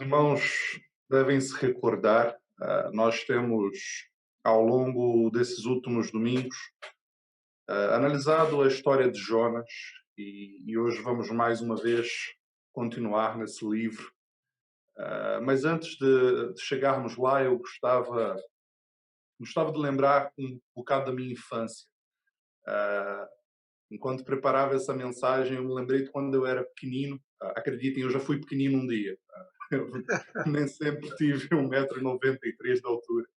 Os irmãos devem se recordar, nós temos, ao longo desses últimos domingos, analisado a história de Jonas e hoje vamos mais uma vez continuar nesse livro. Mas antes de chegarmos lá, eu gostava de lembrar um bocado da minha infância. Ah, Enquanto preparava essa mensagem, eu me lembrei de quando eu era pequenino. Acreditem, eu já fui pequenino um dia. Eu nem sempre tive 1,93 m de altura.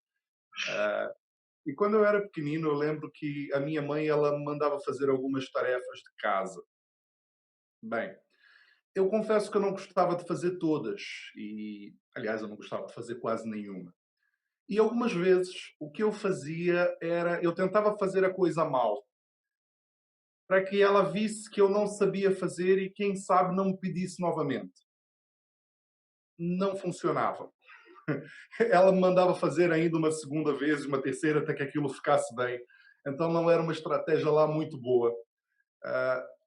E quando eu era pequenino, eu lembro que a minha mãe ela me mandava fazer algumas tarefas de casa. Bem, eu confesso que eu não gostava de fazer todas. E, aliás, eu não gostava de fazer quase nenhuma. E algumas vezes o que eu fazia era, eu tentava fazer a coisa mal, para que ela visse que eu não sabia fazer e, quem sabe, não me pedisse novamente. Não funcionava. Ela me mandava fazer ainda uma segunda vez, uma terceira, até que aquilo ficasse bem. Então não era uma estratégia lá muito boa.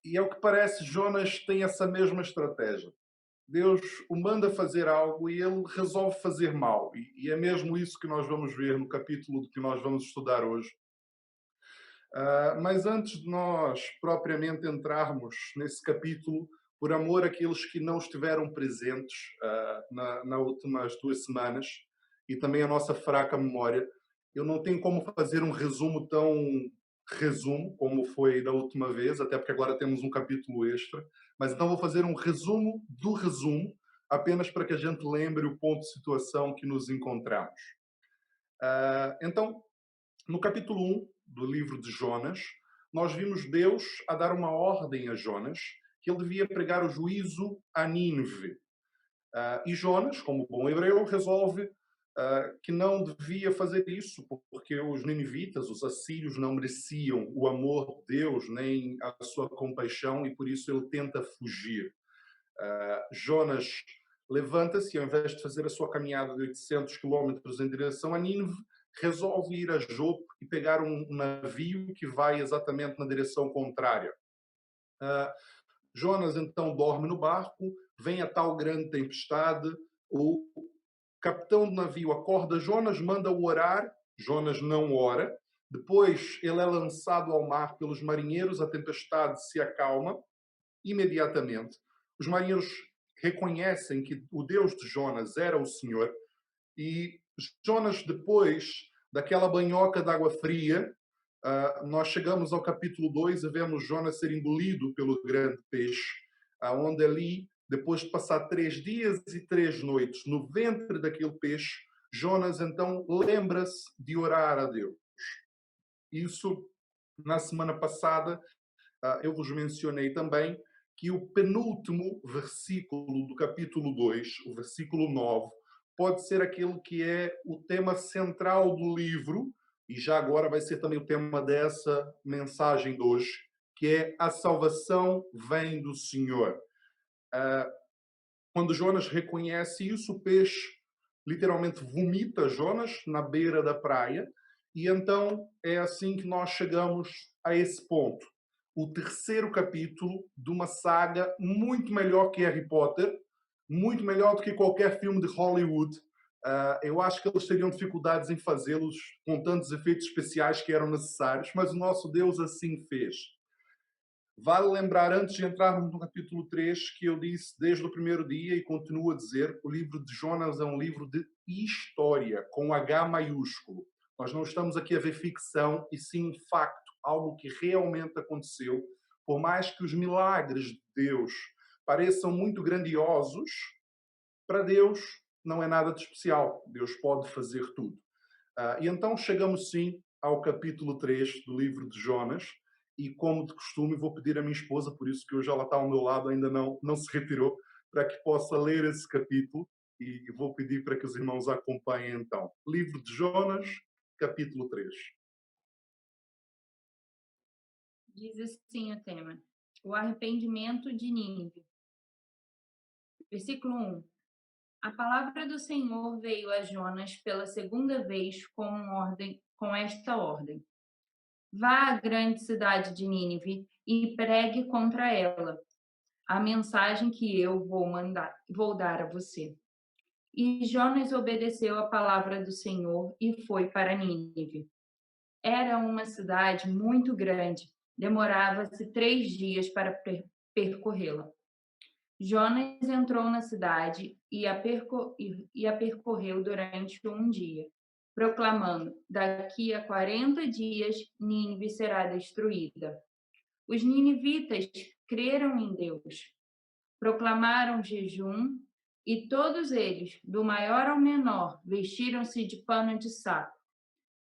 E ao que parece, Jonas tem essa mesma estratégia. Deus o manda fazer algo e ele resolve fazer mal. E é mesmo isso que nós vamos ver no capítulo que nós vamos estudar hoje. Mas antes de nós propriamente entrarmos nesse capítulo, por amor àqueles que não estiveram presentes nas últimas 2 semanas e também a nossa fraca memória, eu não tenho como fazer um resumo tão resumo como foi da última vez, até porque agora temos um capítulo extra, mas então vou fazer um resumo do resumo, apenas para que a gente lembre o ponto de situação que nos encontramos. Então, no capítulo 1 do livro de Jonas, nós vimos Deus a dar uma ordem a Jonas que ele devia pregar o juízo a Nínive. E Jonas, como bom hebreu, resolve que não devia fazer isso, porque os ninivitas, os assírios, não mereciam o amor de Deus, nem a sua compaixão, e por isso ele tenta fugir. Jonas levanta-se, ao invés de fazer a sua caminhada de 800 quilómetros em direção a Nínive, resolve ir a Jope e pegar um navio que vai exatamente na direção contrária. Jonas então dorme no barco, vem a tal grande tempestade, o capitão do navio acorda Jonas, manda-o orar, Jonas não ora, depois ele é lançado ao mar pelos marinheiros, a tempestade se acalma imediatamente. Os marinheiros reconhecem que o Deus de Jonas era o Senhor e Jonas, depois daquela banhoca de água fria, nós chegamos ao capítulo 2 e vemos Jonas ser engolido pelo grande peixe, onde ali, depois de passar 3 dias e 3 noites no ventre daquele peixe, Jonas então lembra-se de orar a Deus. Isso, na semana passada, eu vos mencionei também que o penúltimo versículo do capítulo 2, o versículo 9, pode ser aquele que é o tema central do livro, e já agora vai ser também o tema dessa mensagem de hoje, que é a salvação vem do Senhor. Quando Jonas reconhece isso, o peixe literalmente vomita Jonas na beira da praia, e então é assim que nós chegamos a esse ponto. O terceiro capítulo de uma saga muito melhor que Harry Potter, muito melhor do que qualquer filme de Hollywood. Eu acho que eles teriam dificuldades em fazê-los com tantos efeitos especiais que eram necessários, mas o nosso Deus assim fez. Vale lembrar, antes de entrarmos no capítulo 3, que eu disse desde o primeiro dia e continuo a dizer, o livro de Jonas é um livro de história, com H maiúsculo. Nós não estamos aqui a ver ficção, e sim facto, algo que realmente aconteceu. Por mais que os milagres de Deus pareçam muito grandiosos, para Deus não é nada de especial. Deus pode fazer tudo. E então chegamos sim ao capítulo 3 do livro de Jonas, e como de costume vou pedir à minha esposa, por isso que hoje ela está ao meu lado, ainda não se retirou, para que possa ler esse capítulo, e vou pedir para que os irmãos acompanhem então. Livro de Jonas, capítulo 3. Diz assim o tema: o arrependimento de Nínive. Versículo 1. A palavra do Senhor veio a Jonas pela segunda vez com esta ordem: vá à grande cidade de Nínive e pregue contra ela a mensagem que eu vou dar a você. E Jonas obedeceu a palavra do Senhor e foi para Nínive. Era uma cidade muito grande, demorava-se 3 dias para percorrê-la. Jonas entrou na cidade e a percorreu durante um dia, proclamando: daqui a 40 dias Nínive será destruída. Os ninivitas creram em Deus, proclamaram jejum e todos eles, do maior ao menor, vestiram-se de pano de saco.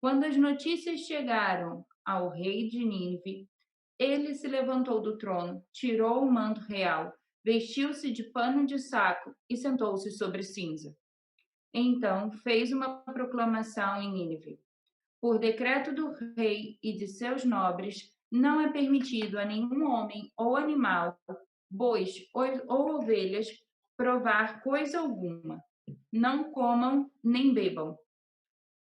Quando as notícias chegaram ao rei de Nínive, ele se levantou do trono, tirou o manto real, vestiu-se de pano de saco e sentou-se sobre cinza. Então fez uma proclamação em Nínive: por decreto do rei e de seus nobres, não é permitido a nenhum homem ou animal, bois ou ovelhas, provar coisa alguma. Não comam nem bebam.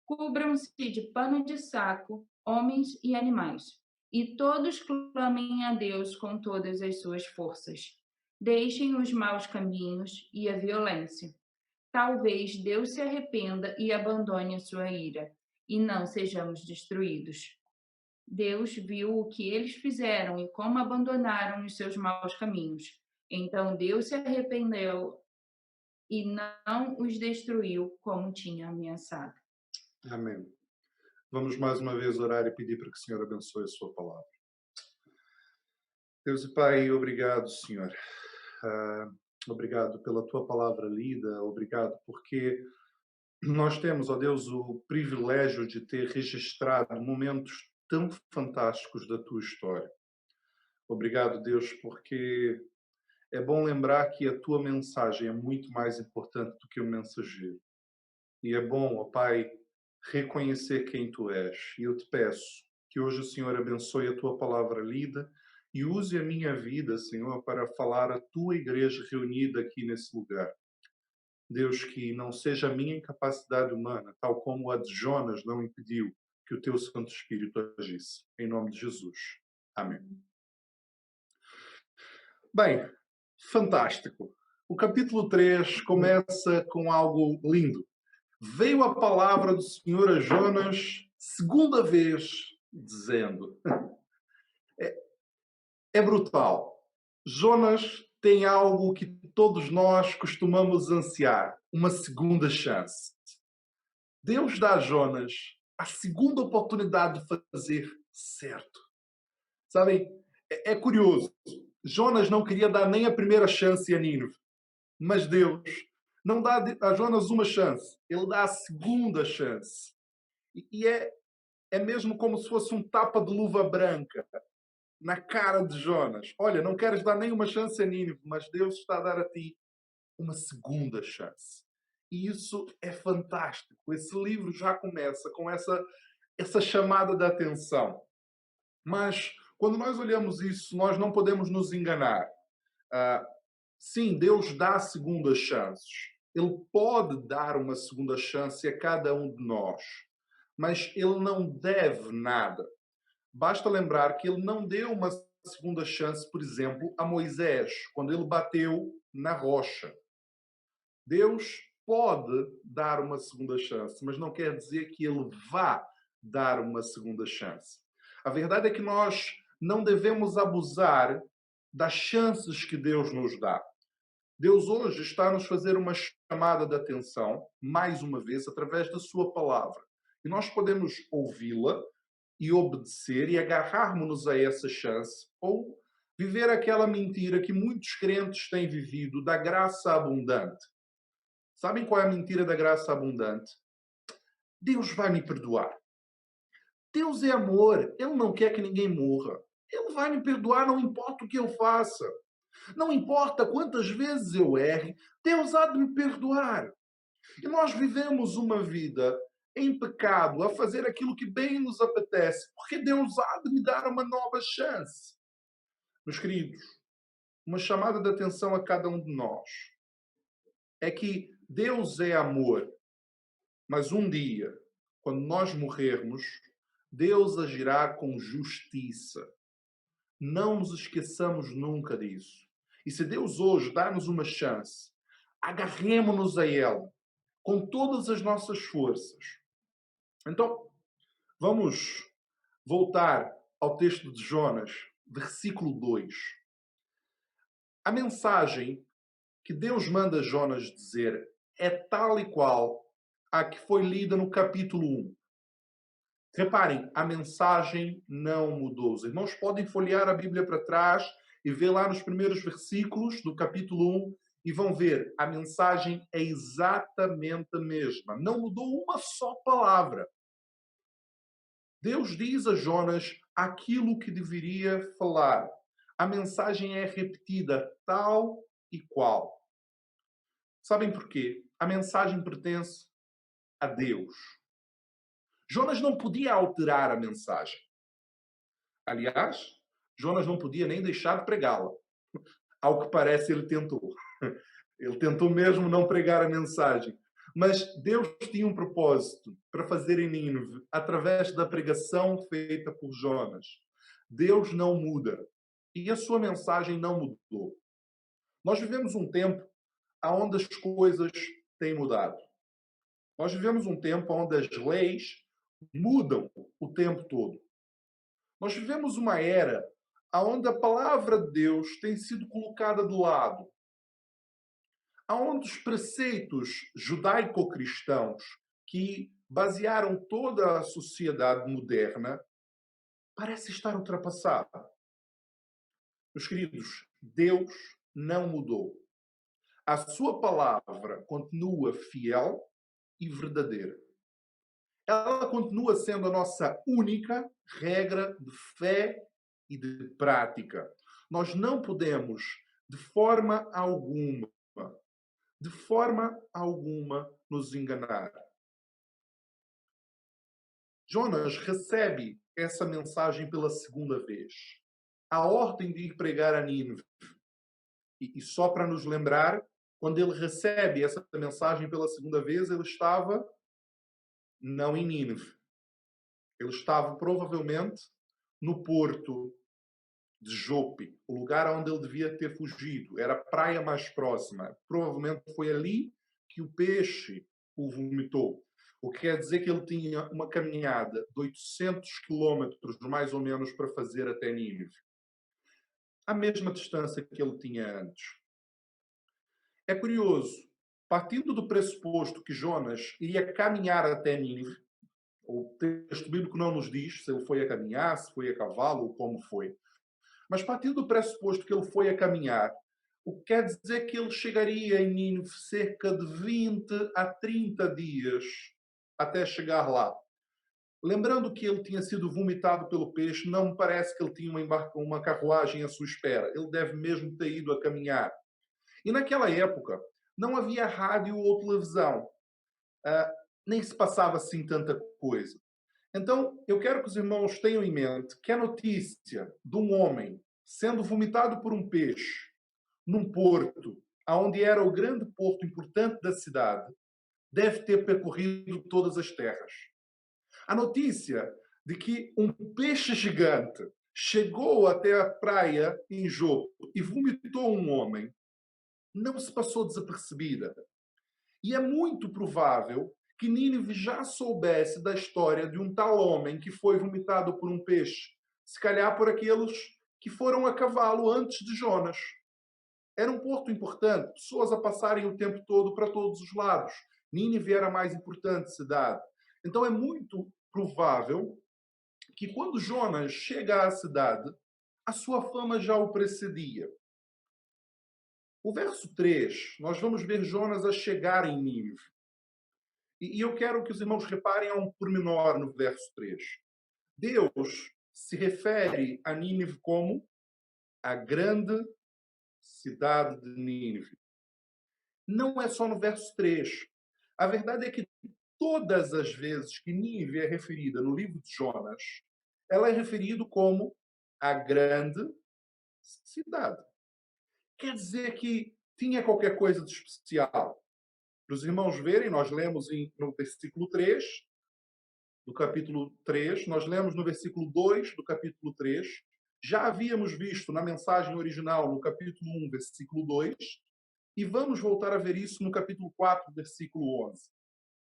Cubram-se de pano de saco, homens e animais, e todos clamem a Deus com todas as suas forças. Deixem os maus caminhos e a violência. Talvez Deus se arrependa e abandone a sua ira, e não sejamos destruídos. Deus viu o que eles fizeram e como abandonaram os seus maus caminhos. Então Deus se arrependeu e não os destruiu como tinha ameaçado. Amém. Vamos mais uma vez orar e pedir para que o Senhor abençoe a sua palavra. Deus e Pai, obrigado, Senhor. Obrigado pela tua palavra lida, obrigado porque nós temos, ó Deus, o privilégio de ter registrado momentos tão fantásticos da tua história. Obrigado, Deus, porque é bom lembrar que a tua mensagem é muito mais importante do que o mensageiro. E é bom, ó Pai, reconhecer quem tu és. E eu te peço que hoje o Senhor abençoe a tua palavra lida e use a minha vida, Senhor, para falar à tua igreja reunida aqui nesse lugar. Deus, que não seja a minha incapacidade humana, tal como a de Jonas não impediu que o teu Santo Espírito agisse. Em nome de Jesus. Amém. Bem, fantástico. O capítulo 3 começa com algo lindo. Veio a palavra do Senhor a Jonas, segunda vez, dizendo. É brutal. Jonas tem algo que todos nós costumamos ansiar, uma segunda chance. Deus dá a Jonas a segunda oportunidade de fazer certo. Sabem, é curioso. Jonas não queria dar nem a primeira chance a Nínive, mas Deus não dá a Jonas uma chance, ele dá a segunda chance. E é mesmo como se fosse um tapa de luva branca na cara de Jonas. Olha, não queres dar nenhuma chance a Nínive, mas Deus está a dar a ti uma segunda chance. E isso é fantástico. Esse livro já começa com essa chamada de atenção. Mas, quando nós olhamos isso, nós não podemos nos enganar. Sim, Deus dá segundas chances. Ele pode dar uma segunda chance a cada um de nós. Mas Ele não deve nada. Basta lembrar que Ele não deu uma segunda chance, por exemplo, a Moisés, quando ele bateu na rocha. Deus pode dar uma segunda chance, mas não quer dizer que Ele vá dar uma segunda chance. A verdade é que nós não devemos abusar das chances que Deus nos dá. Deus hoje está a nos fazer uma chamada de atenção, mais uma vez, através da sua palavra. E nós podemos ouvi-la e obedecer e agarrarmos-nos a essa chance, ou viver aquela mentira que muitos crentes têm vivido, da graça abundante. Sabem qual é a mentira da graça abundante? Deus vai me perdoar. Deus é amor, Ele não quer que ninguém morra. Ele vai me perdoar, não importa o que eu faça. Não importa quantas vezes eu erre, Deus há de me perdoar. E nós vivemos uma vida em pecado, a fazer aquilo que bem nos apetece, porque Deus há de me dar uma nova chance. Meus queridos, uma chamada de atenção a cada um de nós é que Deus é amor, mas um dia, quando nós morrermos, Deus agirá com justiça. Não nos esqueçamos nunca disso. E se Deus hoje dá-nos uma chance, agarremo-nos a ela. com todas as nossas forças. Então, vamos voltar ao texto de Jonas, versículo 2. A mensagem que Deus manda Jonas dizer é tal e qual a que foi lida no capítulo 1. Reparem, a mensagem não mudou. Os irmãos podem folhear a Bíblia para trás e ver lá nos primeiros versículos do capítulo 1 e vão ver, a mensagem é exatamente a mesma. Não mudou uma só palavra. Deus diz a Jonas aquilo que deveria falar. A mensagem é repetida tal e qual. Sabem porquê? A mensagem pertence a Deus. Jonas não podia alterar a mensagem. Aliás, Jonas não podia nem deixar de pregá-la. Ao que parece, ele tentou. Ele tentou mesmo não pregar a mensagem. Mas Deus tinha um propósito para fazer em Nínive através da pregação feita por Jonas. Deus não muda. E a sua mensagem não mudou. Nós vivemos um tempo onde as coisas têm mudado. Nós vivemos um tempo onde as leis mudam o tempo todo. Nós vivemos uma era onde a palavra de Deus tem sido colocada de lado. Onde os preceitos judaico-cristãos que basearam toda a sociedade moderna parece estar ultrapassada. Meus queridos, Deus não mudou. A sua palavra continua fiel e verdadeira. Ela continua sendo a nossa única regra de fé e de prática. Nós não podemos, de forma alguma, nos enganar. Jonas recebe essa mensagem pela segunda vez. A ordem de ir pregar a Nínive. E só para nos lembrar, quando ele recebe essa mensagem pela segunda vez, ele estava não em Nínive. Ele estava provavelmente no porto de Jope, o lugar onde ele devia ter fugido. Era a praia mais próxima. Provavelmente foi ali que o peixe o vomitou. O que quer dizer que ele tinha uma caminhada de 800 quilómetros, mais ou menos, para fazer até Nínive. A mesma distância que ele tinha antes. É curioso, partindo do pressuposto que Jonas iria caminhar até Nínive, o texto bíblico não nos diz se ele foi a caminhar, se foi a cavalo ou como foi. Mas partindo do pressuposto que ele foi a caminhar, o que quer dizer que ele chegaria em Nínive cerca de 20 a 30 dias até chegar lá. Lembrando que ele tinha sido vomitado pelo peixe, não me parece que ele tinha uma carruagem à sua espera. Ele deve mesmo ter ido a caminhar. E naquela época não havia rádio ou televisão. Nem se passava assim tanta coisa. Então, eu quero que os irmãos tenham em mente que a notícia de um homem sendo vomitado por um peixe num porto, onde era o grande porto importante da cidade, deve ter percorrido todas as terras. A notícia de que um peixe gigante chegou até a praia em Jope e vomitou um homem não se passou desapercebida. E é muito provável que Nínive já soubesse da história de um tal homem que foi vomitado por um peixe, se calhar por aqueles que foram a cavalo antes de Jonas. Era um porto importante, pessoas a passarem o tempo todo para todos os lados. Nínive era a mais importante cidade. Então é muito provável que quando Jonas chega à cidade, a sua fama já o precedia. O verso 3, nós vamos ver Jonas a chegar em Nínive. E eu quero que os irmãos reparem a um pormenor no verso 3. Deus se refere a Nínive como a grande cidade de Nínive. Não é só no verso 3. A verdade é que todas as vezes que Nínive é referida no livro de Jonas, ela é referida como a grande cidade. Quer dizer que tinha qualquer coisa de especial. Para os irmãos verem, nós lemos no versículo 3 do capítulo 3, nós lemos no versículo 2 do capítulo 3, já havíamos visto na mensagem original, no capítulo 1, versículo 2, E vamos voltar a ver isso no capítulo 4, versículo 11.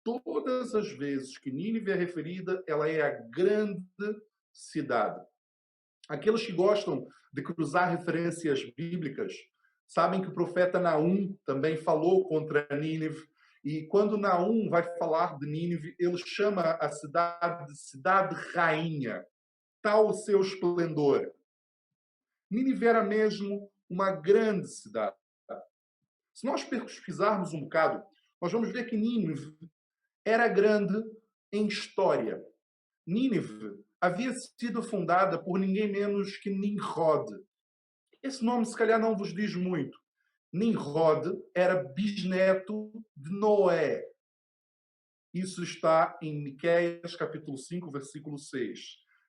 Todas as vezes que Nínive é referida, ela é a grande cidade. Aqueles que gostam de cruzar referências bíblicas sabem que o profeta Naum também falou contra Nínive. E quando Naum vai falar de Nínive, ele chama a cidade de cidade rainha, tal o seu esplendor. Nínive era mesmo uma grande cidade. Se nós pesquisarmos um bocado, nós vamos ver que Nínive era grande em história. Nínive havia sido fundada por ninguém menos que Nimrod. Esse nome, se calhar, não vos diz muito. Nimrod era bisneto de Noé. Isso está em Miqueias, capítulo 5, versículo 6.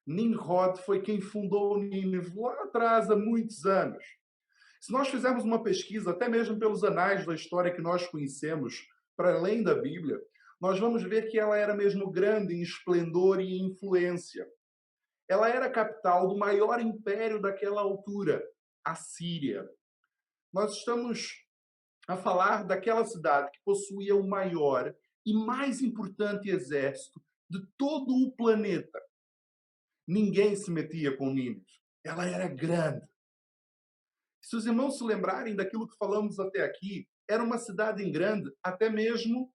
Nimrod foi quem fundou Nínive lá atrás, há muitos anos. Se nós fizermos uma pesquisa, até mesmo pelos anais da história que nós conhecemos, para além da Bíblia, nós vamos ver que ela era mesmo grande em esplendor e influência. Ela era a capital do maior império daquela altura, a Síria. Nós estamos a falar daquela cidade que possuía o maior e mais importante exército de todo o planeta. Ninguém se metia com Nínive. Ela era grande. Se os irmãos se lembrarem daquilo que falamos até aqui, era uma cidade em grande, até mesmo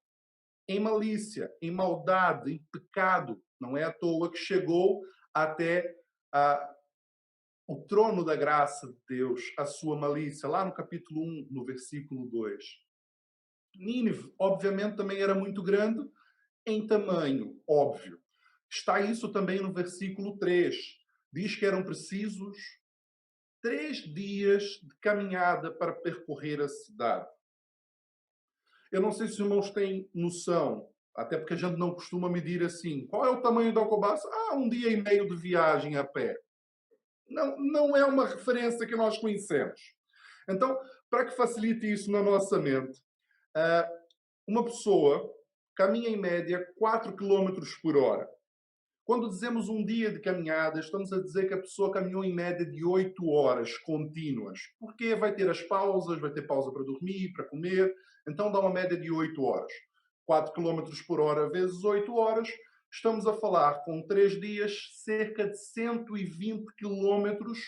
em malícia, em maldade, em pecado. Não é à toa que chegou até o trono da graça de Deus, a sua malícia, lá no capítulo 1, no versículo 2. Nínive, obviamente, também era muito grande em tamanho, óbvio. Está isso também no versículo 3. Diz que eram precisos 3 dias de caminhada para percorrer a cidade. Eu não sei se os irmãos têm noção, até porque a gente não costuma medir assim. Qual é o tamanho da Alcobaça? 1 dia e meio de viagem a pé. Não é uma referência que nós conhecemos. Então, para que facilite isso na nossa mente, uma pessoa caminha em média 4 quilômetros por hora. Quando dizemos um dia de caminhada, estamos a dizer que a pessoa caminhou em média de 8 horas contínuas. Porque vai ter as pausas, vai ter pausa para dormir, para comer, então dá uma média de 8 horas. 4 quilômetros por hora vezes 8 horas, estamos a falar com 3 dias, cerca de 120 quilômetros,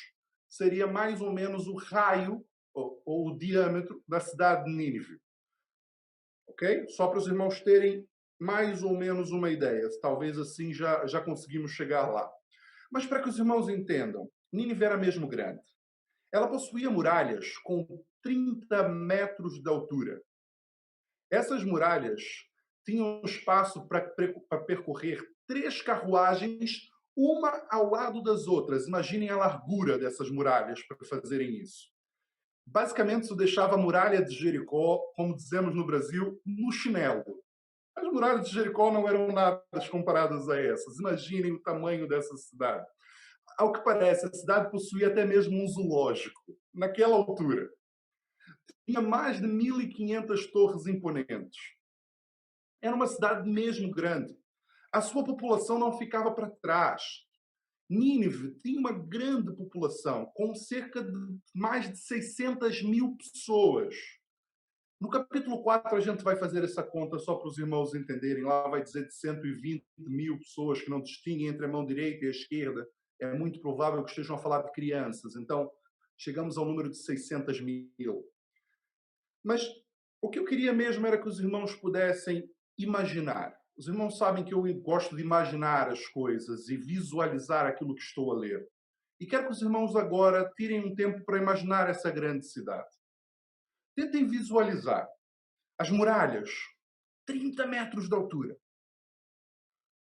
seria mais ou menos o raio ou o diâmetro da cidade de Nínive. Ok? Só para os irmãos terem mais ou menos uma ideia. Talvez assim já conseguimos chegar lá. Mas para que os irmãos entendam, Nínive era mesmo grande. Ela possuía muralhas com 30 metros de altura. Essas muralhas tinham espaço para percorrer 3 carruagens, uma ao lado das outras. Imaginem a largura dessas muralhas para fazerem isso. Basicamente, isso deixava a muralha de Jericó, como dizemos no Brasil, no chinelo. As muralhas de Jericó não eram nada comparadas a essas. Imaginem o tamanho dessa cidade. Ao que parece, a cidade possuía até mesmo um zoológico, naquela altura. Tinha mais de 1.500 torres imponentes. Era uma cidade mesmo grande. A sua população não ficava para trás. Nínive tinha uma grande população, com cerca de mais de 600 mil pessoas. No capítulo 4, a gente vai fazer essa conta só para os irmãos entenderem. Lá vai dizer de 120 mil pessoas que não distinguem entre a mão direita e a esquerda. É muito provável que estejam a falar de crianças. Então, chegamos ao número de 600 mil. Mas o que eu queria mesmo era que os irmãos pudessem imaginar. Os irmãos sabem que eu gosto de imaginar as coisas e visualizar aquilo que estou a ler. E quero que os irmãos agora tirem um tempo para imaginar essa grande cidade. Tentem visualizar as muralhas, 30 metros de altura.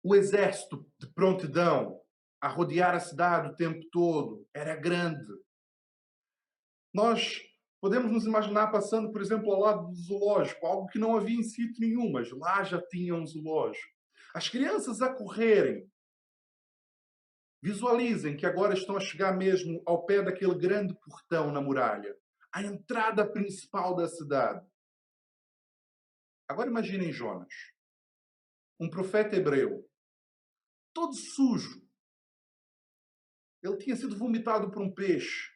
O exército de prontidão a rodear a cidade o tempo todo era grande. Nós podemos nos imaginar passando, por exemplo, ao lado do zoológico, algo que não havia em sítio nenhum, mas lá já tinha um zoológico. As crianças a correrem. Visualizem que agora estão a chegar mesmo ao pé daquele grande portão na muralha, a entrada principal da cidade. Agora imaginem Jonas, um profeta hebreu, todo sujo. Ele tinha sido vomitado por um peixe.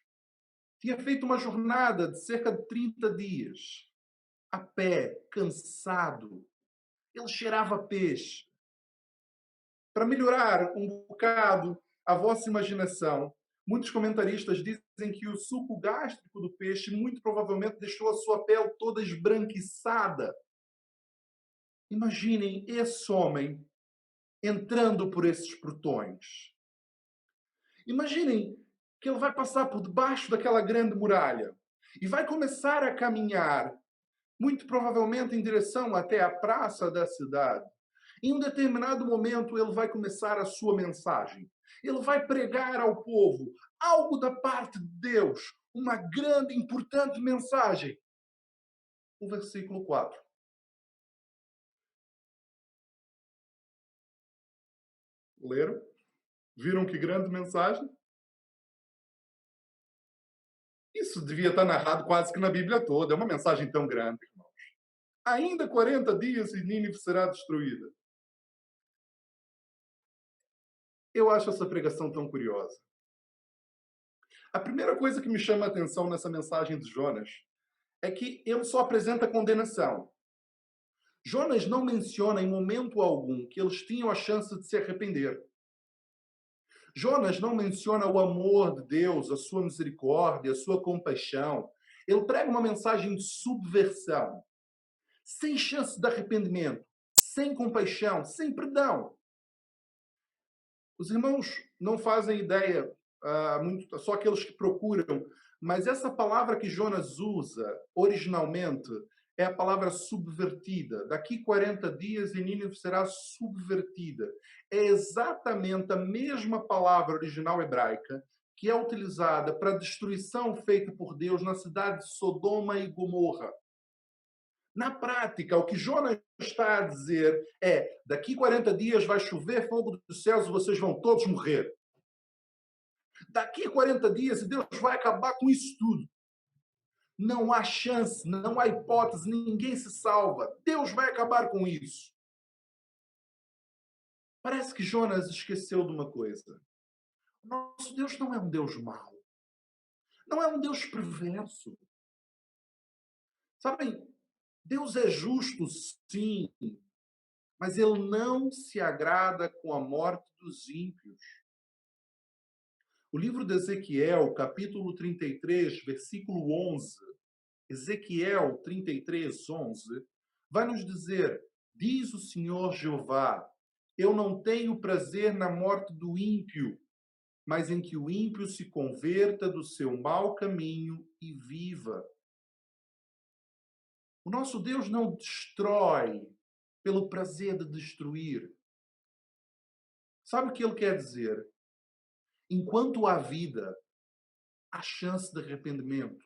Tinha feito uma jornada de cerca de 30 dias. a pé, cansado. Ele cheirava peixe. Para melhorar um bocado a vossa imaginação, muitos comentaristas dizem que o suco gástrico do peixe muito provavelmente deixou a sua pele toda esbranquiçada. Imaginem esse homem entrando por esses portões. Imaginem que ele vai passar por debaixo daquela grande muralha e vai começar a caminhar, muito provavelmente em direção até a praça da cidade. Em um determinado momento, ele vai começar a sua mensagem. Ele vai pregar ao povo algo da parte de Deus, uma grande, importante mensagem. O versículo 4. Leram? Viram que grande mensagem? Isso devia estar narrado quase que na Bíblia toda. É uma mensagem tão grande, irmãos. Ainda 40 dias e Nínive será destruída. Eu acho essa pregação tão curiosa. A primeira coisa que me chama a atenção nessa mensagem de Jonas é que ele só apresenta condenação. Jonas não menciona em momento algum que eles tinham a chance de se arrepender. Jonas não menciona o amor de Deus, a sua misericórdia, a sua compaixão. Ele prega uma mensagem de subversão, sem chance de arrependimento, sem compaixão, sem perdão. Os irmãos não fazem ideia, só aqueles que procuram, mas essa palavra que Jonas usa originalmente é a palavra subvertida. Daqui 40 dias e Nínive será subvertida. É exatamente a mesma palavra original hebraica que é utilizada para a destruição feita por Deus na cidade de Sodoma e Gomorra. Na prática, o que Jonas está a dizer é: daqui 40 dias vai chover fogo dos céus e vocês vão todos morrer. Daqui 40 dias e Deus vai acabar com isso tudo. Não há chance, não há hipótese, ninguém se salva. Deus vai acabar com isso. Parece que Jonas esqueceu de uma coisa. Nosso Deus não é um Deus mau. Não é um Deus perverso. Sabem, Deus é justo, sim, mas ele não se agrada com a morte dos ímpios. O livro de Ezequiel, capítulo 33, versículo 11, Ezequiel 33, 11, vai nos dizer: diz o Senhor Jeová, eu não tenho prazer na morte do ímpio, mas em que o ímpio se converta do seu mau caminho e viva. O nosso Deus não destrói pelo prazer de destruir. Sabe o que ele quer dizer? Enquanto há vida, há chance de arrependimento.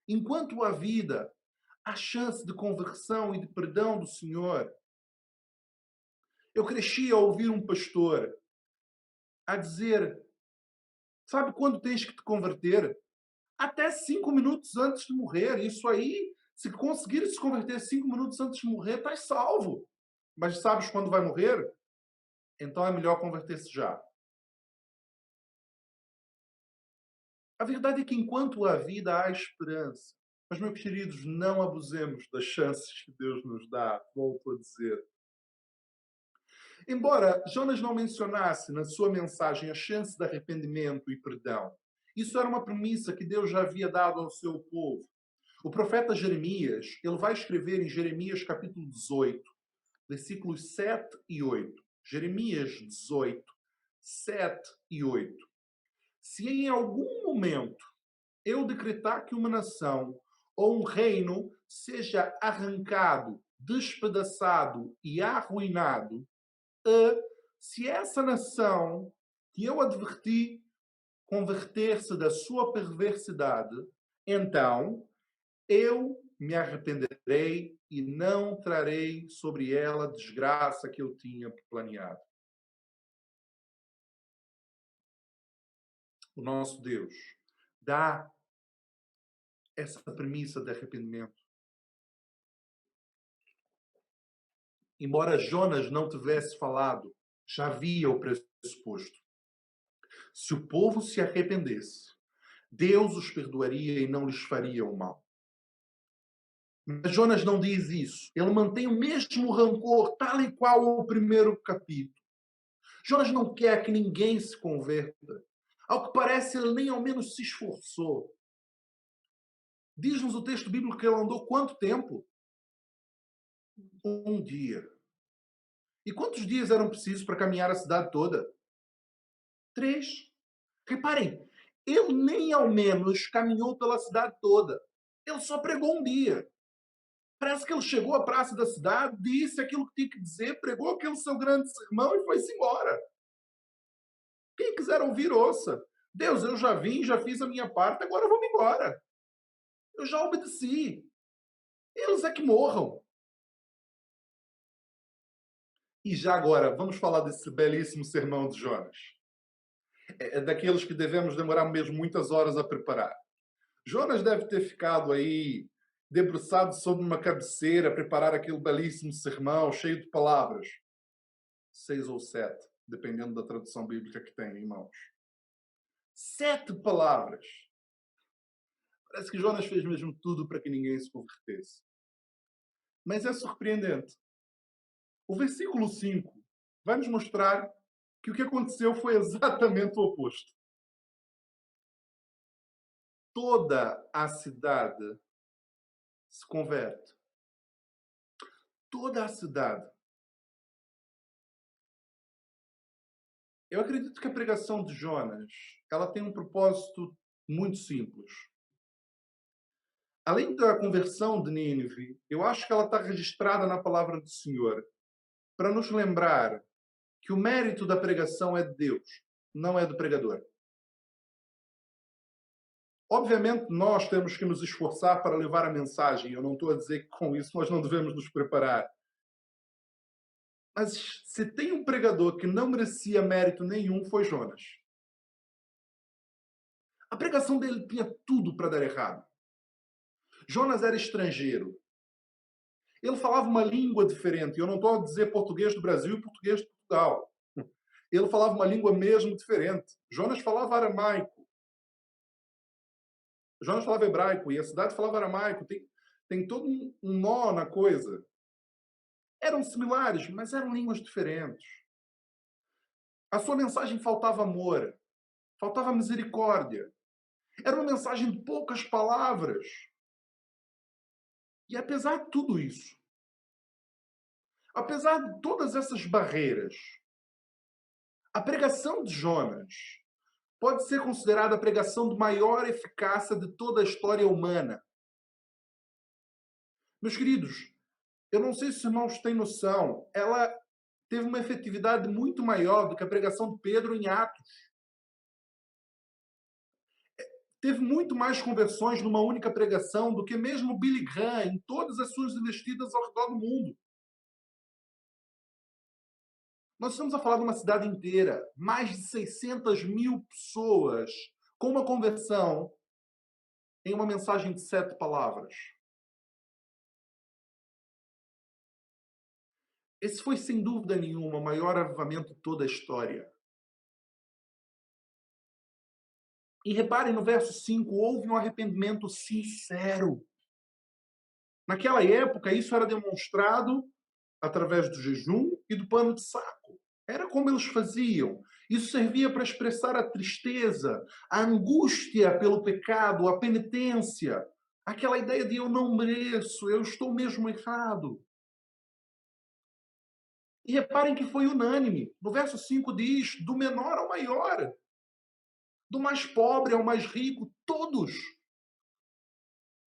Enquanto há vida, há chance de conversão e de perdão do Senhor. Eu cresci a ouvir um pastor a dizer: sabe quando tens que te converter? Até 5 minutos antes de morrer. Isso aí, se conseguires se converter 5 minutos antes de morrer, estás salvo. Mas sabes quando vai morrer? Então é melhor converter-se já. A verdade é que enquanto há vida, há esperança. Mas, meus queridos, não abusemos das chances que Deus nos dá, volto a dizer. Embora Jonas não mencionasse na sua mensagem a chance de arrependimento e perdão, isso era uma premissa que Deus já havia dado ao seu povo. O profeta Jeremias, ele vai escrever em Jeremias capítulo 18, versículos 7 e 8. Jeremias 18, 7 e 8. Se em algum momento eu decretar que uma nação ou um reino seja arrancado, despedaçado e arruinado, se essa nação que eu adverti converter-se da sua perversidade, então eu me arrependerei e não trarei sobre ela a desgraça que eu tinha planeado. O nosso Deus dá essa premissa de arrependimento. Embora Jonas não tivesse falado, já havia o pressuposto. Se o povo se arrependesse, Deus os perdoaria e não lhes faria o mal. Mas Jonas não diz isso. Ele mantém o mesmo rancor, tal e qual o primeiro capítulo. Jonas não quer que ninguém se converta. Ao que parece, ele nem ao menos se esforçou. Diz-nos o texto bíblico que ele andou quanto tempo? Um dia. E quantos dias eram precisos para caminhar a cidade toda? 3. Reparem, ele nem ao menos caminhou pela cidade toda. Ele só pregou um dia. Parece que ele chegou à praça da cidade, disse aquilo que tinha que dizer, pregou aquele seu grande sermão e foi-se embora. Quem quiser ouvir, ouça. Deus, eu já vim, já fiz a minha parte, agora eu vou-me embora. Eu já obedeci. Eles é que morram. E já agora, vamos falar desse belíssimo sermão de Jonas. É daqueles que devemos demorar mesmo muitas horas a preparar. Jonas deve ter ficado aí debruçado sobre uma cabeceira a preparar aquele belíssimo sermão cheio de palavras. 6 ou 7, dependendo da tradução bíblica que tem em mãos. 7 palavras. Parece que Jonas fez mesmo tudo para que ninguém se convertesse. Mas é surpreendente. O versículo 5 vai nos mostrar que o que aconteceu foi exatamente o oposto. Toda a cidade se converte. Toda a cidade. Eu acredito que a pregação de Jonas, ela tem um propósito muito simples. Além da conversão de Nínive, eu acho que ela está registrada na palavra do Senhor para nos lembrar que o mérito da pregação é de Deus, não é do pregador. Obviamente, nós temos que nos esforçar para levar a mensagem. Eu não estou a dizer que com isso nós não devemos nos preparar. Mas se tem um pregador que não merecia mérito nenhum, foi Jonas. A pregação dele tinha tudo para dar errado. Jonas era estrangeiro. Ele falava uma língua diferente. Eu não estou a dizer português do Brasil e português de Portugal. Ele falava uma língua mesmo diferente. Jonas falava aramaico. Jonas falava hebraico e a cidade falava aramaico. Tem todo um nó na coisa. Eram similares, mas eram línguas diferentes. A sua mensagem faltava amor, faltava misericórdia. Era uma mensagem de poucas palavras. E apesar de tudo isso, apesar de todas essas barreiras, a pregação de Jonas pode ser considerada a pregação de maior eficácia de toda a história humana. Meus queridos, eu não sei se os irmãos têm noção, ela teve uma efetividade muito maior do que a pregação de Pedro em Atos. Teve muito mais conversões numa única pregação do que mesmo Billy Graham em todas as suas investidas ao redor do mundo. Nós estamos a falar de uma cidade inteira, mais de 600 mil pessoas, com uma conversão em uma mensagem de 7 palavras. Esse foi, sem dúvida nenhuma, o maior avivamento de toda a história. E reparem, no verso 5, houve um arrependimento sincero. Naquela época, isso era demonstrado através do jejum e do pano de saco. Era como eles faziam. Isso servia para expressar a tristeza, a angústia pelo pecado, a penitência. Aquela ideia de eu não mereço, eu estou mesmo errado. E reparem que foi unânime. No verso 5 diz, do menor ao maior. Do mais pobre ao mais rico, todos.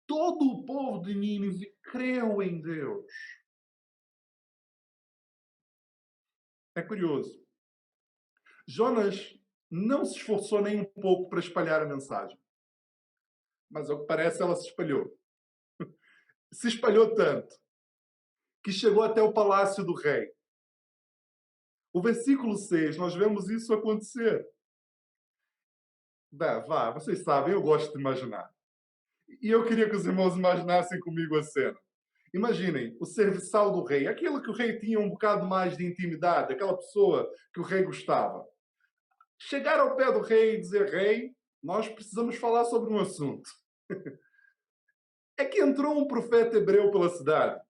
Todo o povo de Nínive creu em Deus. É curioso. Jonas não se esforçou nem um pouco para espalhar a mensagem. Mas, ao que parece, ela se espalhou. Se espalhou tanto que chegou até o palácio do rei. O versículo 6, nós vemos isso acontecer. Vá, vocês sabem, eu gosto de imaginar. E eu queria que os irmãos imaginassem comigo a cena. Imaginem, o serviçal do rei, aquele que o rei tinha um bocado mais de intimidade, aquela pessoa que o rei gostava. Chegar ao pé do rei e dizer, rei, nós precisamos falar sobre um assunto. é que entrou um profeta hebreu pela cidade.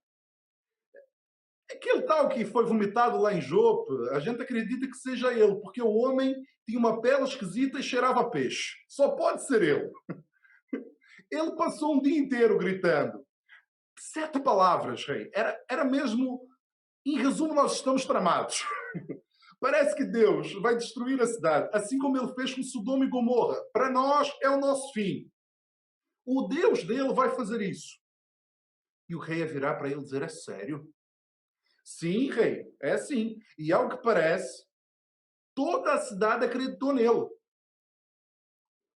Aquele tal que foi vomitado lá em Jope, a gente acredita que seja ele, porque o homem tinha uma pele esquisita e cheirava a peixe. Só pode ser ele. Ele passou um dia inteiro gritando. 7 palavras, rei. Era mesmo... Em resumo, nós estamos tramados. Parece que Deus vai destruir a cidade, assim como ele fez com Sodoma e Gomorra. Para nós, é o nosso fim. O Deus dele vai fazer isso. E o rei a virar para ele dizer, é sério? Sim, rei, é assim. E ao que parece, toda a cidade acreditou nele.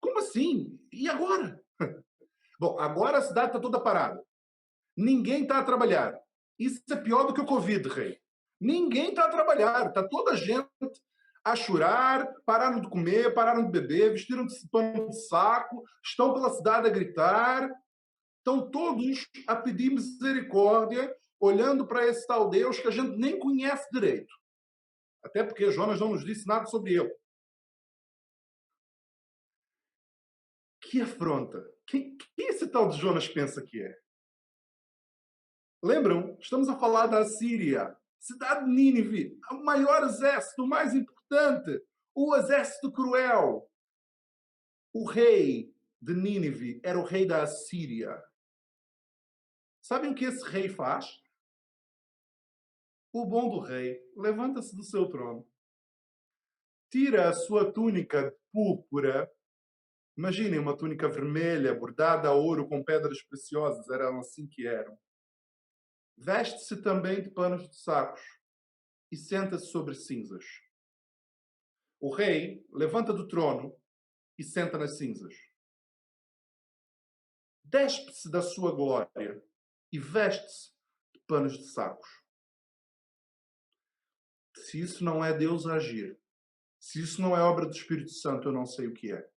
Como assim? E agora? Bom, agora a cidade está toda parada. Ninguém está a trabalhar. Isso é pior do que o Covid, rei. Ninguém está a trabalhar. Está toda a gente a chorar, pararam de comer, pararam de beber, vestiram de pano de saco, estão pela cidade a gritar. Estão todos a pedir misericórdia, olhando para esse tal Deus que a gente nem conhece direito. Até porque Jonas não nos disse nada sobre ele. Que afronta! Quem esse tal de Jonas pensa que é? Lembram? Estamos a falar da Assíria, cidade de Nínive, o maior exército, o mais importante, o exército cruel. O rei de Nínive era o rei da Assíria. Sabem o que esse rei faz? O bom do rei levanta-se do seu trono, tira a sua túnica de púrpura. Imaginem uma túnica vermelha, bordada a ouro com pedras preciosas, eram assim que eram. Veste-se também de panos de sacos e senta-se sobre cinzas. O rei levanta do trono e senta nas cinzas. Despe-se da sua glória e veste-se de panos de sacos. Se isso não é Deus a agir, se isso não é obra do Espírito Santo, eu não sei o que é.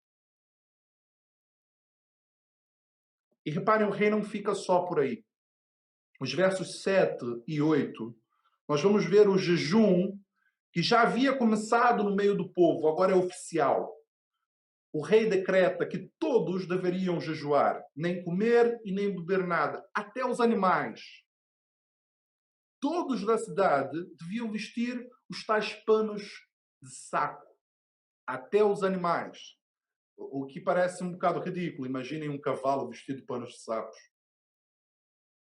E reparem, o rei não fica só por aí. Os versos 7 e 8, nós vamos ver o jejum que já havia começado no meio do povo, agora é oficial. O rei decreta que todos deveriam jejuar, nem comer e nem beber nada, até os animais. Todos da cidade deviam vestir os tais panos de saco, até os animais. O que parece um bocado ridículo. Imaginem um cavalo vestido de panos de sacos.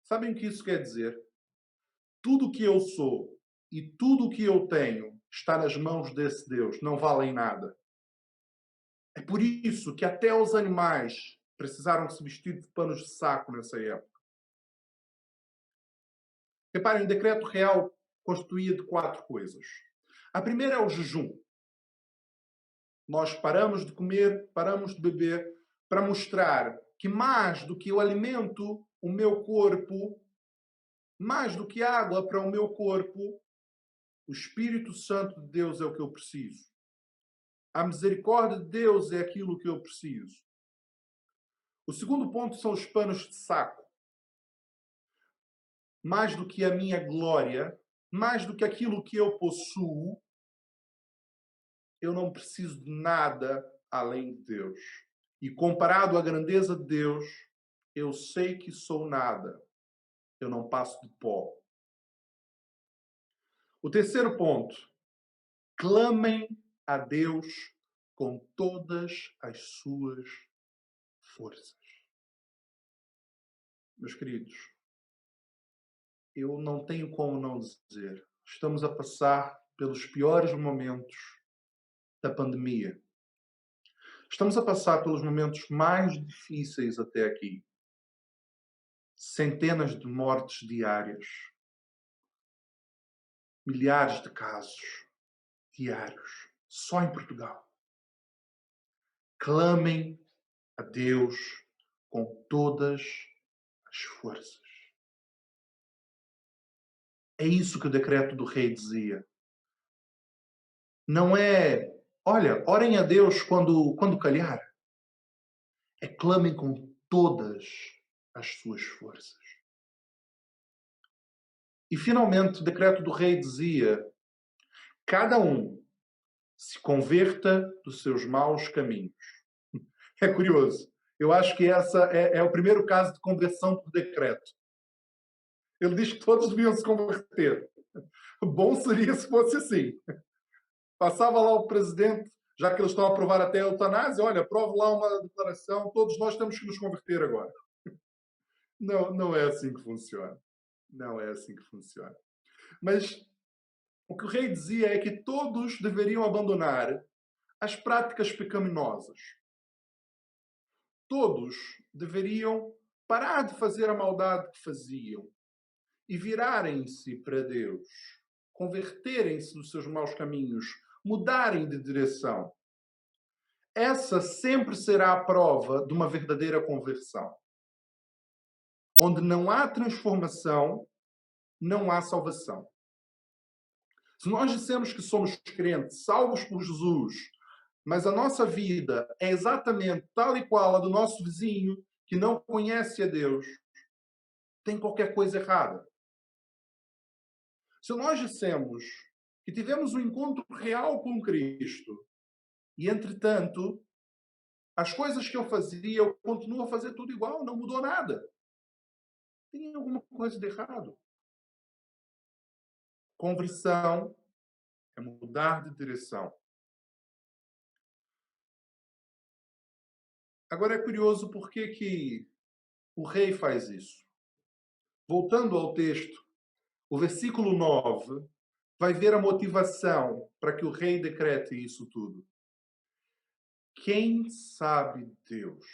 Sabem o que isso quer dizer? Tudo o que eu sou e tudo o que eu tenho está nas mãos desse Deus, não valem nada. É por isso que até os animais precisaram se vestir de panos de saco nessa época. Reparem, o decreto real constituía de 4 coisas. A primeira é o jejum. Nós paramos de comer, paramos de beber, para mostrar que mais do que o alimento, o meu corpo, mais do que água para o meu corpo, o Espírito Santo de Deus é o que eu preciso. A misericórdia de Deus é aquilo que eu preciso. O segundo ponto são os panos de saco. Mais do que a minha glória, mais do que aquilo que eu possuo, eu não preciso de nada além de Deus. E comparado à grandeza de Deus, eu sei que sou nada. Eu não passo de pó. O terceiro ponto. Clamem a Deus com todas as suas forças. Meus queridos, eu não tenho como não dizer. Estamos a passar pelos piores momentos da pandemia. Estamos a passar pelos momentos mais difíceis até aqui. Centenas de mortes diárias. Milhares de casos diários. Só em Portugal. Clamem a Deus com todas as forças. É isso que o decreto do rei dizia. Não é, olha, orem a Deus quando calhar. É clamem com todas as suas forças. E finalmente o decreto do rei dizia: cada um se converta dos seus maus caminhos. É curioso. Eu acho que essa é o primeiro caso de conversão por decreto. Ele diz que todos deviam se converter. Bom seria se fosse assim. Passava lá o presidente, já que eles estão a aprovar até a eutanásia, olha, aprove lá uma declaração, todos nós temos que nos converter agora. Não, não é assim que funciona. Não é assim que funciona. Mas o que o rei dizia é que todos deveriam abandonar as práticas pecaminosas. Todos deveriam parar de fazer a maldade que faziam e virarem-se para Deus, converterem-se dos seus maus caminhos, mudarem de direção. Essa sempre será a prova de uma verdadeira conversão. Onde não há transformação, não há salvação. Se nós dissemos que somos crentes, salvos por Jesus, mas a nossa vida é exatamente tal e qual a do nosso vizinho que não conhece a Deus, tem qualquer coisa errada. Se nós dissemos que tivemos um encontro real com Cristo e, entretanto, as coisas que eu fazia, eu continuo a fazer tudo igual, não mudou nada, tem alguma coisa de errado. Conversão é mudar de direção. Agora é curioso por que o rei faz isso. Voltando ao texto, o versículo 9 vai ver a motivação para que o rei decrete isso tudo. Quem sabe Deus?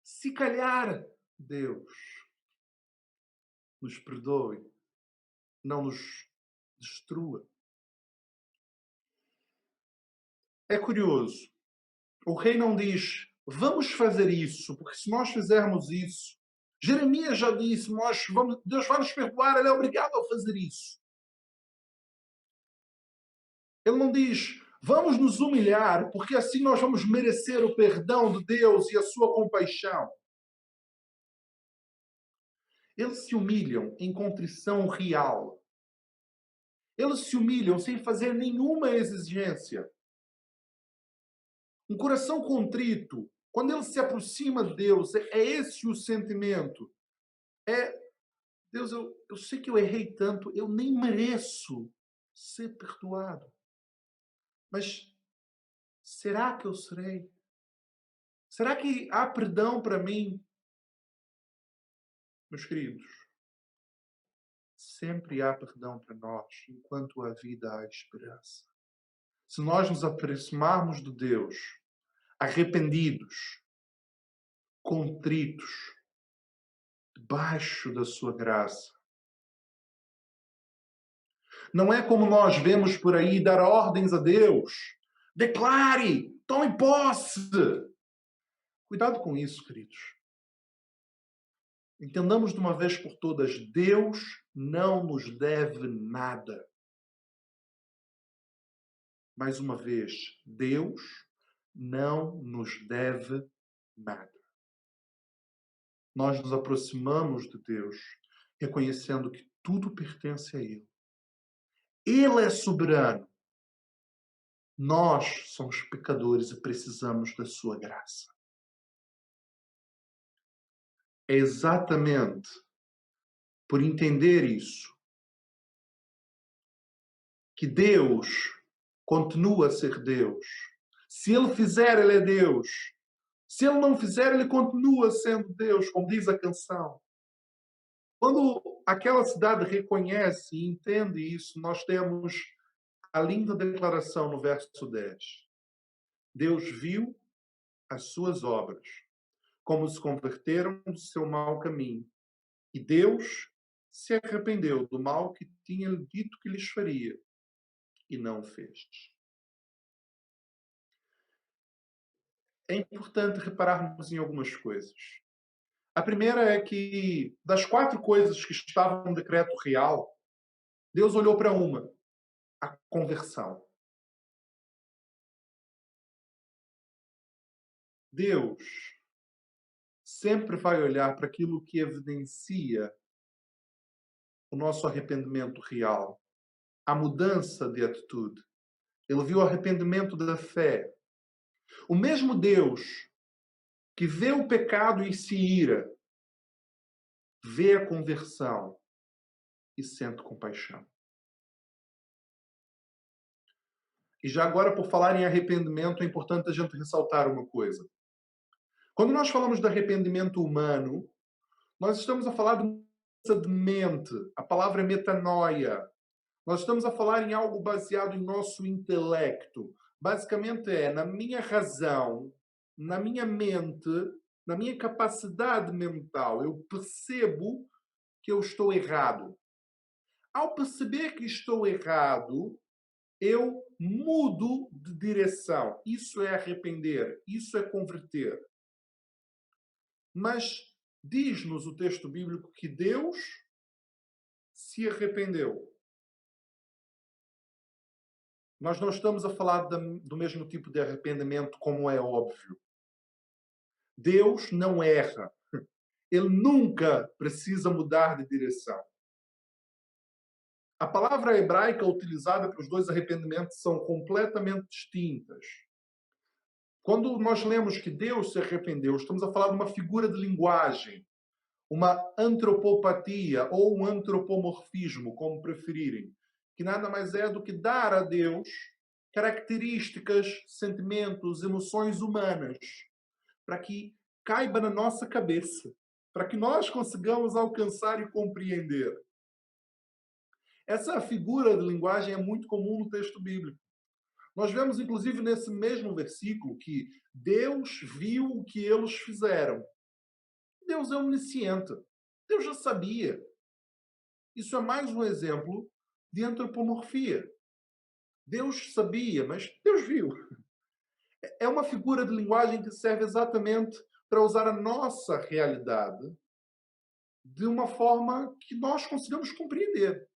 Se calhar Deus nos perdoe, não nos destrua. É curioso. O rei não diz, vamos fazer isso, porque se nós fizermos isso, Jeremias já disse, Deus vai nos perdoar, ele é obrigado a fazer isso. Ele não diz, vamos nos humilhar, porque assim nós vamos merecer o perdão de Deus e a sua compaixão. Eles se humilham em contrição real. Eles se humilham sem fazer nenhuma exigência. Um coração contrito, quando ele se aproxima de Deus, é esse o sentimento. É, Deus, eu sei que eu errei tanto, eu nem mereço ser perdoado. Mas será que eu serei? Será que há perdão para mim? Meus queridos, sempre há perdão para nós, enquanto há vida há esperança. Se nós nos aproximarmos de Deus, arrependidos, contritos, debaixo da sua graça. Não é como nós vemos por aí dar ordens a Deus. Declare, tome posse. Cuidado com isso, queridos. Entendamos de uma vez por todas, Deus não nos deve nada. Mais uma vez, Deus não nos deve nada. Nós nos aproximamos de Deus, reconhecendo que tudo pertence a Ele. Ele é soberano. Nós somos pecadores e precisamos da sua graça. É exatamente por entender isso que Deus continua a ser Deus. Se Ele fizer, Ele é Deus. Se Ele não fizer, Ele continua sendo Deus, como diz a canção. Quando aquela cidade reconhece e entende isso, nós temos a linda declaração no verso 10. Deus viu as suas obras, como se converteram do seu mau caminho. E Deus se arrependeu do mal que tinha dito que lhes faria e não fez. É importante repararmos em algumas coisas. A primeira é que, das 4 coisas que estavam no decreto real, Deus olhou para uma, a conversão. Deus sempre vai olhar para aquilo que evidencia o nosso arrependimento real, a mudança de atitude. Ele viu o arrependimento da fé. O mesmo Deus que vê o pecado e se ira, vê a conversão e sente compaixão. E já agora, por falar em arrependimento, é importante a gente ressaltar uma coisa. Quando nós falamos de arrependimento humano, nós estamos a falar de mudança de mente. A palavra é metanoia. Nós estamos a falar em algo baseado em nosso intelecto. Basicamente é na minha razão, na minha mente, na minha capacidade mental. Eu percebo que eu estou errado. Ao perceber que estou errado, eu mudo de direção. Isso é arrepender, isso é converter. Mas diz-nos o texto bíblico que Deus se arrependeu. Nós não estamos a falar do mesmo tipo de arrependimento, como é óbvio. Deus não erra. Ele nunca precisa mudar de direção. A palavra hebraica utilizada para os dois arrependimentos são completamente distintas. Quando nós lemos que Deus se arrependeu, estamos a falar de uma figura de linguagem, uma antropopatia ou um antropomorfismo, como preferirem, que nada mais é do que dar a Deus características, sentimentos, emoções humanas, para que caiba na nossa cabeça, para que nós consigamos alcançar e compreender. Essa figura de linguagem é muito comum no texto bíblico. Nós vemos, inclusive, nesse mesmo versículo, que Deus viu o que eles fizeram. Deus é onisciente. Deus já sabia. Isso é mais um exemplo de antropomorfia. Deus sabia, mas Deus viu. É uma figura de linguagem que serve exatamente para usar a nossa realidade de uma forma que nós consigamos compreender.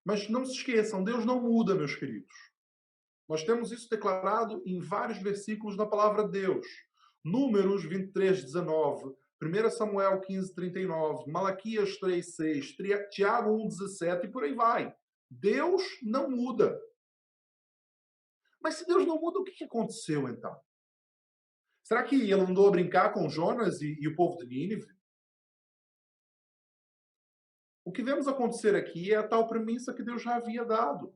Mas não se esqueçam, Deus não muda, meus queridos. Nós temos isso declarado em vários versículos da palavra de Deus. Números 23, 19, 1 Samuel 15, 39, Malaquias 3, 6, Tiago 1, 17 e por aí vai. Deus não muda. Mas se Deus não muda, o que aconteceu então? Será que ele andou a brincar com Jonas e o povo de Nínive? O que vemos acontecer aqui é a tal premissa que Deus já havia dado.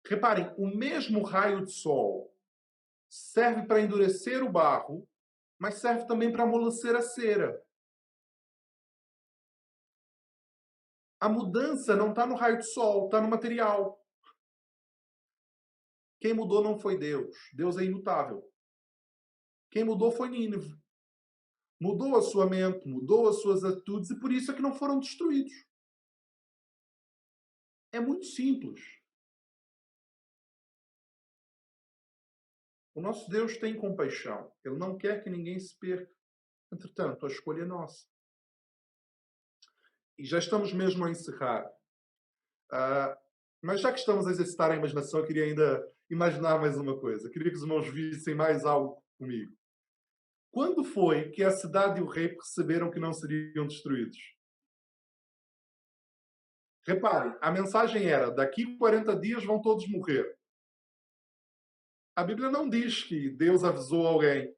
Reparem, o mesmo raio de sol serve para endurecer o barro, mas serve também para amolecer a cera. A mudança não está no raio de sol, está no material. Quem mudou não foi Deus. Deus é imutável. Quem mudou foi Nínive. Mudou a sua mente, mudou as suas atitudes e por isso é que não foram destruídos. É muito simples. O nosso Deus tem compaixão. Ele não quer que ninguém se perca. Entretanto, a escolha é nossa. E já estamos mesmo a encerrar. Mas já que estamos a exercitar a imaginação, eu queria ainda imaginar mais uma coisa. Eu queria que os irmãos vissem mais algo comigo. Quando foi que a cidade e o rei perceberam que não seriam destruídos? Reparem, a mensagem era: daqui a 40 dias vão todos morrer. A Bíblia não diz que Deus avisou alguém.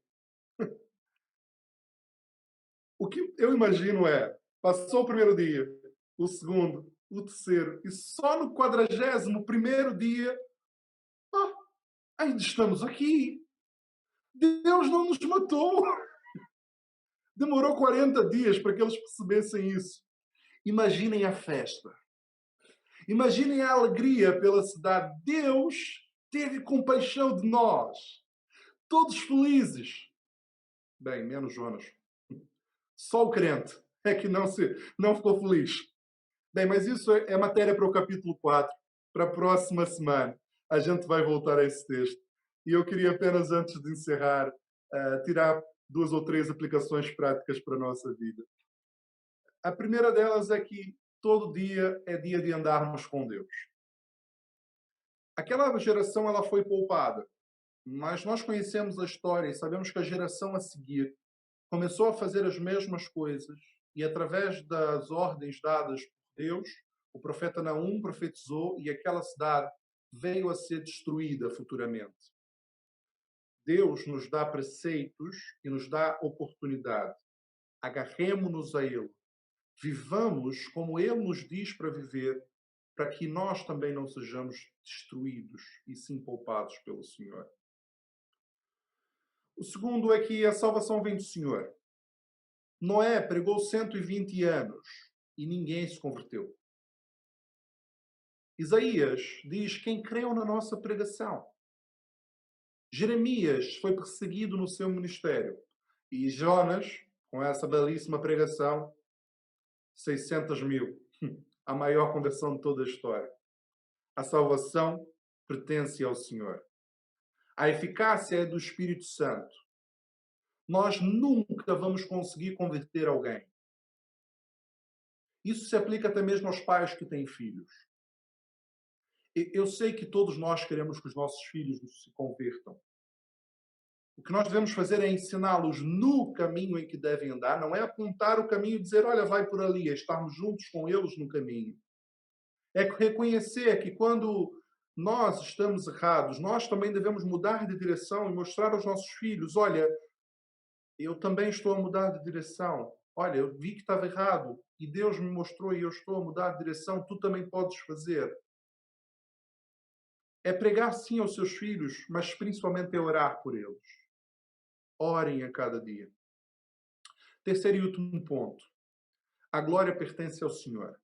O que eu imagino é, passou o primeiro dia, o segundo, o terceiro, e só no 41º dia, ainda estamos aqui. Deus não nos matou. Demorou 40 dias para que eles percebessem isso. Imaginem a festa. Imaginem a alegria pela cidade. Deus teve compaixão de nós. Todos felizes. Bem, menos Jonas. Só o crente é que não ficou feliz. Bem, mas isso é matéria para o capítulo 4, para a próxima semana. A gente vai voltar a esse texto. E eu queria apenas, antes de encerrar, tirar 2 ou 3 aplicações práticas para a nossa vida. A primeira delas é que todo dia é dia de andarmos com Deus. Aquela geração ela foi poupada, mas nós conhecemos a história e sabemos que a geração a seguir começou a fazer as mesmas coisas e através das ordens dadas por Deus, o profeta Naum profetizou e aquela cidade veio a ser destruída futuramente. Deus nos dá preceitos e nos dá oportunidade. Agarremo-nos a Ele. Vivamos como Ele nos diz para viver, para que nós também não sejamos destruídos e sim poupados pelo Senhor. O segundo é que a salvação vem do Senhor. Noé pregou 120 anos e ninguém se converteu. Isaías diz: quem creu na nossa pregação. Jeremias foi perseguido no seu ministério. E Jonas, com essa belíssima pregação, 600.000. A maior conversão de toda a história. A salvação pertence ao Senhor. A eficácia é do Espírito Santo. Nós nunca vamos conseguir converter alguém. Isso se aplica até mesmo aos pais que têm filhos. Eu sei que todos nós queremos que os nossos filhos se convertam. O que nós devemos fazer é ensiná-los no caminho em que devem andar, não é apontar o caminho e dizer, olha, vai por ali, é estarmos juntos com eles no caminho. É reconhecer que quando nós estamos errados, nós também devemos mudar de direção e mostrar aos nossos filhos, olha, eu também estou a mudar de direção. Olha, eu vi que estava errado e Deus me mostrou e eu estou a mudar de direção, tu também podes fazer. É pregar sim aos seus filhos, mas principalmente é orar por eles. Orem a cada dia. Terceiro e último ponto. A glória pertence ao Senhor,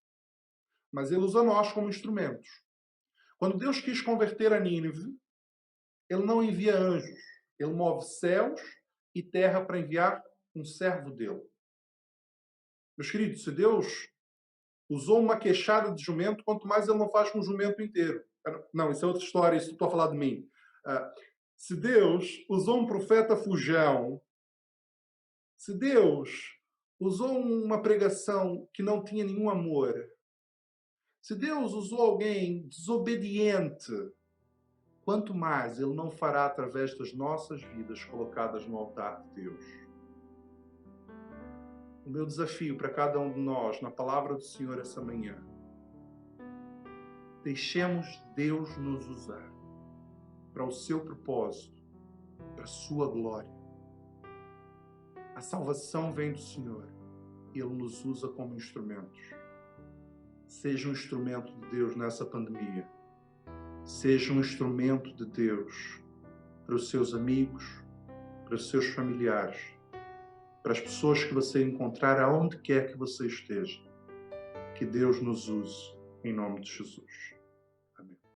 mas Ele usa nós como instrumentos. Quando Deus quis converter a Nínive, Ele não envia anjos. Ele move céus e terra para enviar um servo dele. Meus queridos, se Deus usou uma queixada de jumento, quanto mais Ele não faz com o jumento inteiro. Não, isso é outra história, isso estou a falar de mim. Se Deus usou um profeta fujão, se Deus usou uma pregação que não tinha nenhum amor, se Deus usou alguém desobediente, quanto mais Ele não fará através das nossas vidas colocadas no altar de Deus. O meu desafio para cada um de nós, na palavra do Senhor essa manhã, deixemos Deus nos usar para o seu propósito, para a sua glória. A salvação vem do Senhor e Ele nos usa como instrumentos. Seja um instrumento de Deus nessa pandemia. Seja um instrumento de Deus para os seus amigos, para os seus familiares, para as pessoas que você encontrar aonde quer que você esteja. Que Deus nos use, em nome de Jesus.